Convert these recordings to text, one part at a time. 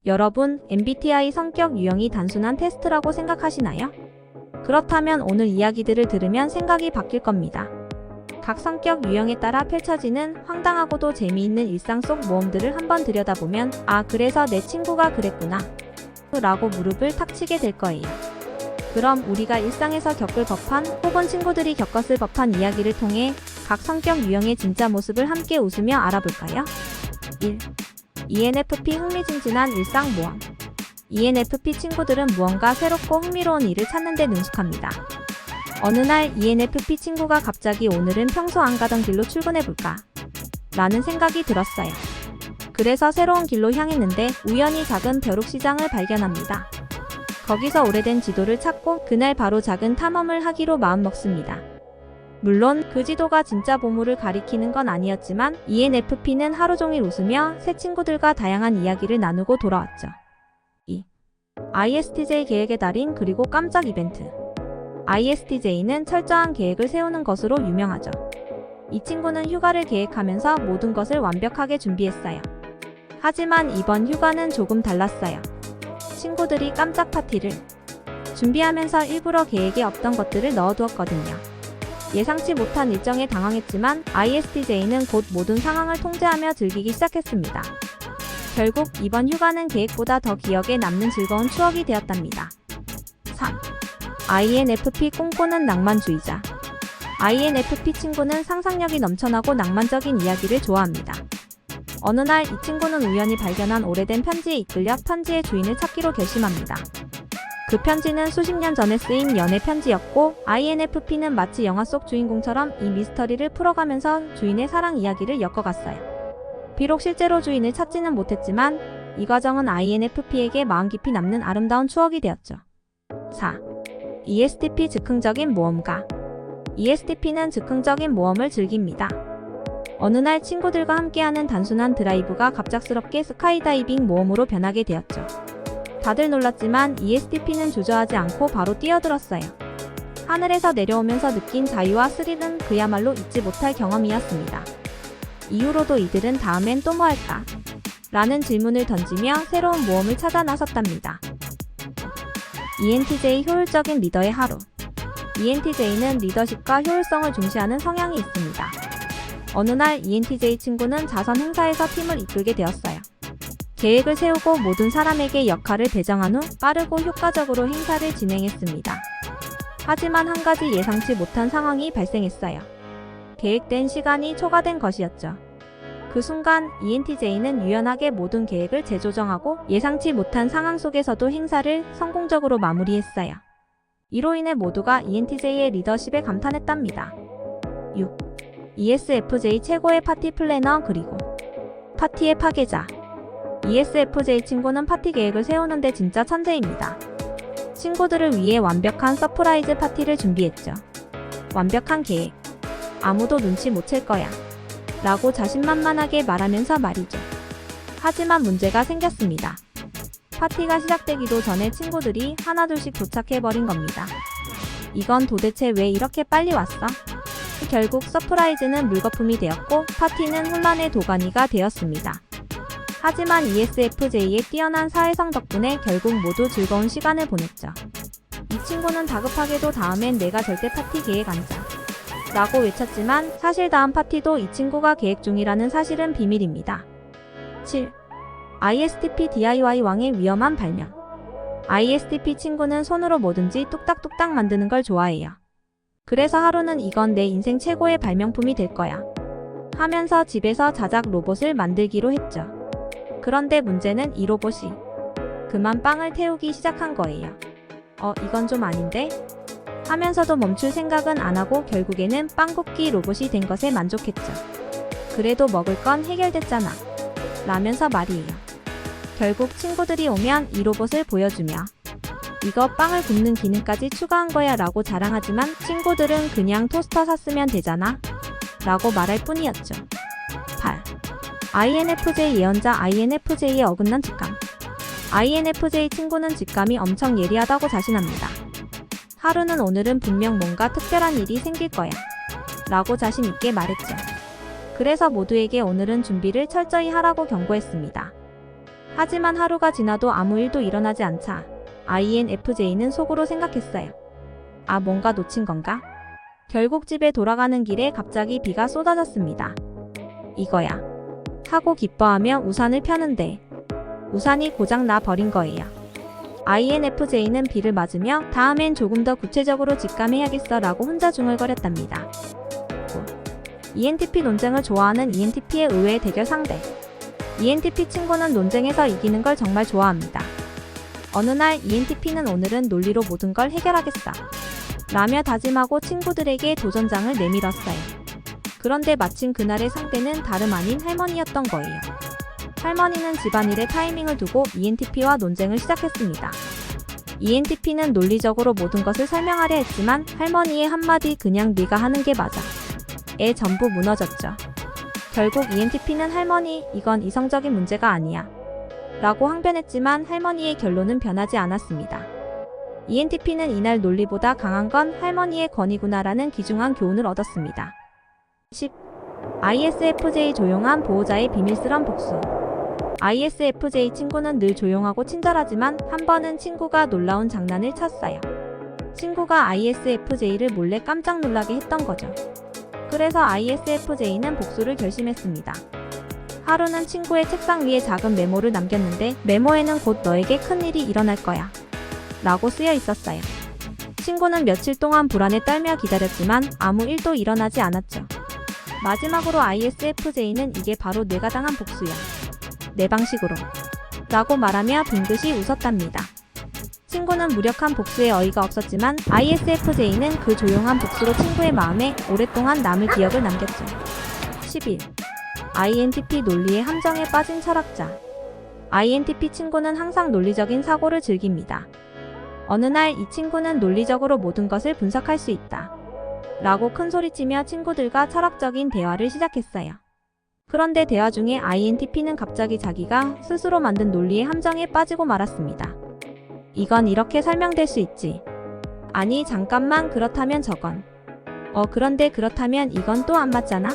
여러분, MBTI 성격 유형이 단순한 테스트라고 생각하시나요? 그렇다면 오늘 이야기들을 들으면 생각이 바뀔 겁니다. 각 성격 유형에 따라 펼쳐지는 황당하고도 재미있는 일상 속 모험들을 한번 들여다보면 아, 그래서 내 친구가 그랬구나 라고 무릎을 탁 치게 될 거예요. 그럼 우리가 일상에서 겪을 법한 혹은 친구들이 겪었을 법한 이야기를 통해 각 성격 유형의 진짜 모습을 함께 웃으며 알아볼까요? 1. ENFP 흥미진진한 일상 모험. ENFP 친구들은 무언가 새롭고 흥미로운 일을 찾는 데 능숙합니다. 어느 날 ENFP 친구가 갑자기 오늘은 평소 안 가던 길로 출근해볼까? 라는 생각이 들었어요. 그래서 새로운 길로 향했는데 우연히 작은 벼룩시장을 발견합니다. 거기서 오래된 지도를 찾고 그날 바로 작은 탐험을 하기로 마음먹습니다. 물론 그 지도가 진짜 보물을 가리키는 건 아니었지만 ENFP는 하루 종일 웃으며 새 친구들과 다양한 이야기를 나누고 돌아왔죠. 2. ISTJ 계획의 달인 그리고 깜짝 이벤트. ISTJ는 철저한 계획을 세우는 것으로 유명하죠. 이 친구는 휴가를 계획하면서 모든 것을 완벽하게 준비했어요. 하지만 이번 휴가는 조금 달랐어요. 친구들이 깜짝 파티를 준비하면서 일부러 계획에 없던 것들을 넣어두었거든요. 예상치 못한 일정에 당황했지만 ISTJ는 곧 모든 상황을 통제하며 즐기기 시작했습니다. 결국 이번 휴가는 계획보다 더 기억에 남는 즐거운 추억이 되었답니다. 3. INFP 꿈꾸는 낭만주의자. INFP 친구는 상상력이 넘쳐나고 낭만적인 이야기를 좋아합니다. 어느 날 이 친구는 우연히 발견한 오래된 편지에 이끌려 편지의 주인을 찾기로 결심합니다. 그 편지는 수십 년 전에 쓰인 연애 편지였고 INFP는 마치 영화 속 주인공처럼 이 미스터리를 풀어가면서 주인의 사랑 이야기를 엮어갔어요. 비록 실제로 주인을 찾지는 못했지만 이 과정은 INFP에게 마음 깊이 남는 아름다운 추억이 되었죠. 4. ESTP 즉흥적인 모험가. ESTP는 즉흥적인 모험을 즐깁니다. 어느 날 친구들과 함께하는 단순한 드라이브가 갑작스럽게 스카이다이빙 모험으로 변하게 되었죠. 다들 놀랐지만 ESTP는 주저하지 않고 바로 뛰어들었어요. 하늘에서 내려오면서 느낀 자유와 스릴은 그야말로 잊지 못할 경험이었습니다. 이후로도 이들은 다음엔 또 뭐 할까? 라는 질문을 던지며 새로운 모험을 찾아 나섰답니다. ENTJ 효율적인 리더의 하루. ENTJ는 리더십과 효율성을 중시하는 성향이 있습니다. 어느 날 ENTJ 친구는 자선 행사에서 팀을 이끌게 되었어요. 계획을 세우고 모든 사람에게 역할을 배정한 후 빠르고 효과적으로 행사를 진행했습니다. 하지만 한 가지 예상치 못한 상황이 발생했어요. 계획된 시간이 초과된 것이었죠. 그 순간 ENTJ는 유연하게 모든 계획을 재조정하고 예상치 못한 상황 속에서도 행사를 성공적으로 마무리했어요. 이로 인해 모두가 ENTJ의 리더십에 감탄했답니다. 6. ESFJ 최고의 파티 플래너 그리고 파티의 파괴자. ESFJ 친구는 파티 계획을 세우는데 진짜 천재입니다. 친구들을 위해 완벽한 서프라이즈 파티를 준비했죠. 완벽한 계획. 아무도 눈치 못 챌 거야. 라고 자신만만하게 말하면서 말이죠. 하지만 문제가 생겼습니다. 파티가 시작되기도 전에 친구들이 하나둘씩 도착해버린 겁니다. 이건 도대체 왜 이렇게 빨리 왔어? 결국 서프라이즈는 물거품이 되었고 파티는 혼란의 도가니가 되었습니다. 하지만 ESFJ의 뛰어난 사회성 덕분에 결국 모두 즐거운 시간을 보냈죠. 이 친구는 다급하게도 다음엔 내가 절대 파티 계획 안 짜. 라고 외쳤지만 사실 다음 파티도 이 친구가 계획 중이라는 사실은 비밀입니다. 7. ISTP DIY 왕의 위험한 발명. ISTP 친구는 손으로 뭐든지 뚝딱뚝딱 만드는 걸 좋아해요. 그래서 하루는 이건 내 인생 최고의 발명품이 될 거야 하면서 집에서 자작 로봇을 만들기로 했죠. 그런데 문제는 이 로봇이 그만 빵을 태우기 시작한 거예요. 이건 좀 아닌데? 하면서도 멈출 생각은 안 하고 결국에는 빵 굽기 로봇이 된 것에 만족했죠. 그래도 먹을 건 해결됐잖아. 라면서 말이에요. 결국 친구들이 오면 이 로봇을 보여주며 이거 빵을 굽는 기능까지 추가한 거야 라고 자랑하지만 친구들은 그냥 토스터 샀으면 되잖아 라고 말할 뿐이었죠. 8. INFJ 예언자. INFJ의 어긋난 직감. INFJ 친구는 직감이 엄청 예리하다고 자신합니다. 하루는 오늘은 분명 뭔가 특별한 일이 생길 거야 라고 자신 있게 말했죠. 그래서 모두에게 오늘은 준비를 철저히 하라고 경고했습니다. 하지만 하루가 지나도 아무 일도 일어나지 않자 INFJ는 속으로 생각했어요. 아, 뭔가 놓친 건가? 결국 집에 돌아가는 길에 갑자기 비가 쏟아졌습니다. 이거야 하고 기뻐하며 우산을 펴는데 우산이 고장 나 버린 거예요. INFJ는 비를 맞으며 다음엔 조금 더 구체적으로 직감해야겠어 라고 혼자 중얼거렸답니다. ENTP 논쟁을 좋아하는 ENTP의 의외의 대결 상대. ENTP 친구는 논쟁에서 이기는 걸 정말 좋아합니다. 어느 날 ENTP는 오늘은 논리로 모든 걸 해결하겠어 라며 다짐하고 친구들에게 도전장을 내밀었어요. 그런데 마침 그날의 상대는 다름 아닌 할머니였던 거예요. 할머니는 집안일에 타이밍을 두고 ENTP와 논쟁을 시작했습니다. ENTP는 논리적으로 모든 것을 설명하려 했지만 할머니의 한마디 그냥 네가 하는 게 맞아 에 전부 무너졌죠. 결국 ENTP는 할머니, 이건 이성적인 문제가 아니야 라고 항변했지만 할머니의 결론은 변하지 않았습니다. ENTP는 이날 논리보다 강한 건 할머니의 권위구나라는 귀중한 교훈을 얻었습니다. 10. ISFJ 조용한 보호자의 비밀스런 복수. ISFJ 친구는 늘 조용하고 친절하지만 한 번은 친구가 놀라운 장난을 쳤어요. 친구가 ISFJ를 몰래 깜짝 놀라게 했던 거죠. 그래서 ISFJ는 복수를 결심했습니다. 하루는 친구의 책상 위에 작은 메모를 남겼는데 메모에는 곧 너에게 큰일이 일어날 거야 라고 쓰여 있었어요. 친구는 며칠 동안 불안에 떨며 기다렸지만 아무 일도 일어나지 않았죠. 마지막으로 ISFJ는 이게 바로 내가 당한 복수야. 내 방식으로 라고 말하며 빙긋이 웃었답니다. 친구는 무력한 복수에 어이가 없었지만 ISFJ는 그 조용한 복수로 친구의 마음에 오랫동안 남을 기억을 남겼죠. 11. INTP 논리의 함정에 빠진 철학자. INTP 친구는 항상 논리적인 사고를 즐깁니다. 어느 날 이 친구는 논리적으로 모든 것을 분석할 수 있다 라고 큰소리치며 친구들과 철학적인 대화를 시작했어요. 그런데 대화 중에 INTP는 갑자기 자기가 스스로 만든 논리의 함정에 빠지고 말았습니다. 이건 이렇게 설명될 수 있지. 아니 잠깐만, 그렇다면 저건. 그런데 그렇다면 이건 또 안 맞잖아?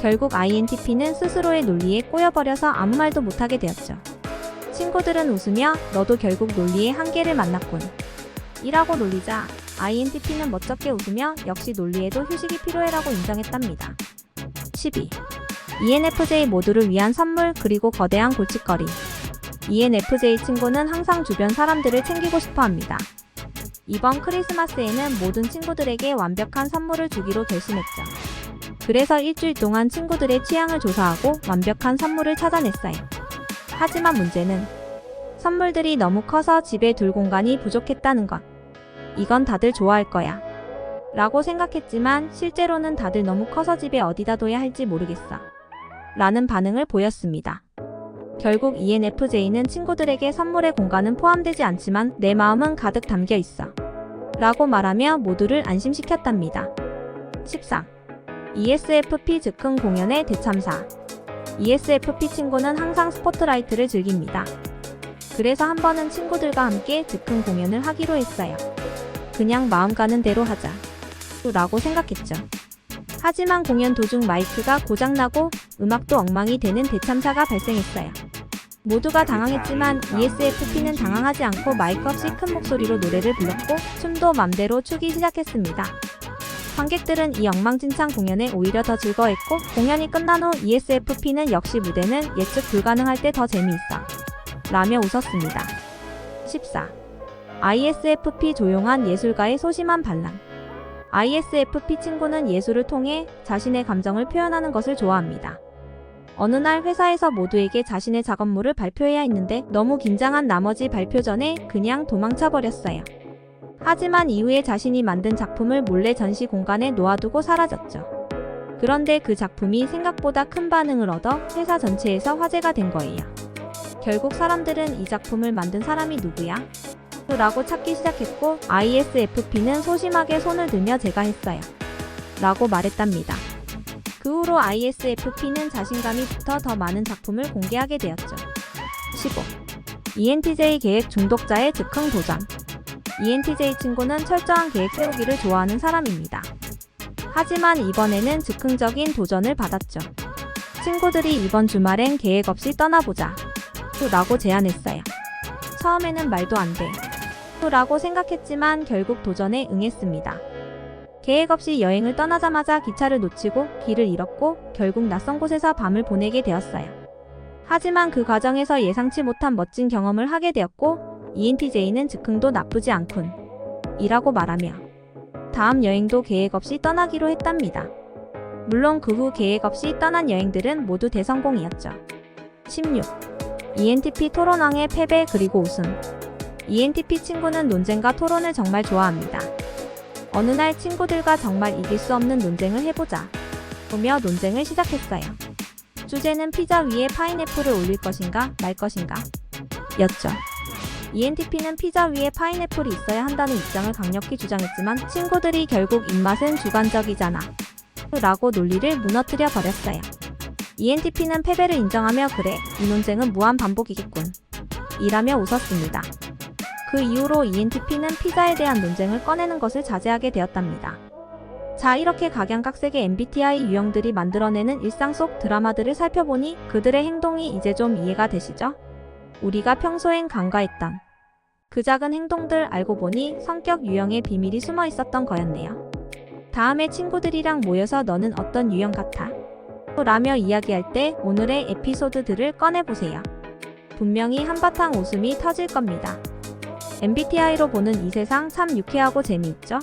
결국 INTP는 스스로의 논리에 꼬여버려서 아무 말도 못하게 되었죠. 친구들은 웃으며 너도 결국 논리의 한계를 만났군 이라고 놀리자 INTP는 멋쩍게 웃으며 역시 논리에도 휴식이 필요해라고 인정했답니다. 12. ENFJ 모두를 위한 선물 그리고 거대한 골칫거리. ENFJ 친구는 항상 주변 사람들을 챙기고 싶어 합니다. 이번 크리스마스에는 모든 친구들에게 완벽한 선물을 주기로 결심했죠. 그래서 일주일 동안 친구들의 취향을 조사하고 완벽한 선물을 찾아냈어요. 하지만 문제는 선물들이 너무 커서 집에 둘 공간이 부족했다는 것. 이건 다들 좋아할 거야 라고 생각했지만 실제로는 다들 너무 커서 집에 어디다 둬야 할지 모르겠어 라는 반응을 보였습니다. 결국 ENFJ는 친구들에게 선물의 공간은 포함되지 않지만 내 마음은 가득 담겨 있어 라고 말하며 모두를 안심시켰답니다. 14. ESFP 즉흥 공연의 대참사. ESFP 친구는 항상 스포트라이트를 즐깁니다. 그래서 한 번은 친구들과 함께 즉흥 공연을 하기로 했어요. 그냥 마음 가는 대로 하자 라고 생각했죠. 하지만 공연 도중 마이크가 고장나고 음악도 엉망이 되는 대참사가 발생했어요. 모두가 당황했지만 ESFP는 당황하지 않고 마이크 없이 큰 목소리로 노래를 불렀고 춤도 맘대로 추기 시작했습니다. 관객들은 이 엉망진창 공연에 오히려 더 즐거워했고 공연이 끝난 후 ESFP는 역시 무대는 예측 불가능할 때 더 재미있어 라며 웃었습니다. 14. ISFP 조용한 예술가의 소심한 반란. ISFP 친구는 예술을 통해 자신의 감정을 표현하는 것을 좋아합니다. 어느 날 회사에서 모두에게 자신의 작업물을 발표해야 했는데 너무 긴장한 나머지 발표 전에 그냥 도망쳐버렸어요. 하지만 이후에 자신이 만든 작품을 몰래 전시 공간에 놓아두고 사라졌죠. 그런데 그 작품이 생각보다 큰 반응을 얻어 회사 전체에서 화제가 된 거예요. 결국 사람들은 이 작품을 만든 사람이 누구야? 라고 찾기 시작했고 ISFP는 소심하게 손을 들며 제가 했어요 라고 말했답니다. 그 후로 ISFP는 자신감이 붙어 더 많은 작품을 공개하게 되었죠. 15. ENTJ 계획 중독자의 즉흥 도전. ENTJ 친구는 철저한 계획 세우기를 좋아하는 사람입니다. 하지만 이번에는 즉흥적인 도전을 받았죠. 친구들이 이번 주말엔 계획 없이 떠나보자 라고 제안했어요. 처음에는 말도 안 돼. 라고 생각했지만 결국 도전에 응했습니다. 계획 없이 여행을 떠나자마자 기차를 놓치고 길을 잃었고 결국 낯선 곳에서 밤을 보내게 되었어요. 하지만 그 과정에서 예상치 못한 멋진 경험을 하게 되었고 ENTJ는 즉흥도 나쁘지 않군 이라고 말하며 다음 여행도 계획 없이 떠나기로 했답니다. 물론 그 후 계획 없이 떠난 여행들은 모두 대성공이었죠. 16. ENTP 토론왕의 패배 그리고 우승. ENTP 친구는 논쟁과 토론을 정말 좋아합니다. 어느 날 친구들과 정말 이길 수 없는 논쟁을 해보자 보며 논쟁을 시작했어요. 주제는 피자 위에 파인애플을 올릴 것인가 말 것인가 였죠. ENTP는 피자 위에 파인애플이 있어야 한다는 입장을 강력히 주장했지만 친구들이 결국 입맛은 주관적이잖아 라고 논리를 무너뜨려 버렸어요. ENTP는 패배를 인정하며 그래, 이 논쟁은 무한 반복이겠군 이라며 웃었습니다. 그 이후로 ENTP는 피자에 대한 논쟁을 꺼내는 것을 자제하게 되었답니다. 자, 이렇게 각양각색의 MBTI 유형들이 만들어내는 일상 속 드라마들을 살펴보니 그들의 행동이 이제 좀 이해가 되시죠? 우리가 평소엔 간과했던 그 작은 행동들 알고 보니 성격 유형의 비밀이 숨어 있었던 거였네요. 다음에 친구들이랑 모여서 너는 어떤 유형 같아? 라며 이야기할 때 오늘의 에피소드들을 꺼내보세요. 분명히 한바탕 웃음이 터질 겁니다. MBTI로 보는 이 세상 참 유쾌하고 재미있죠?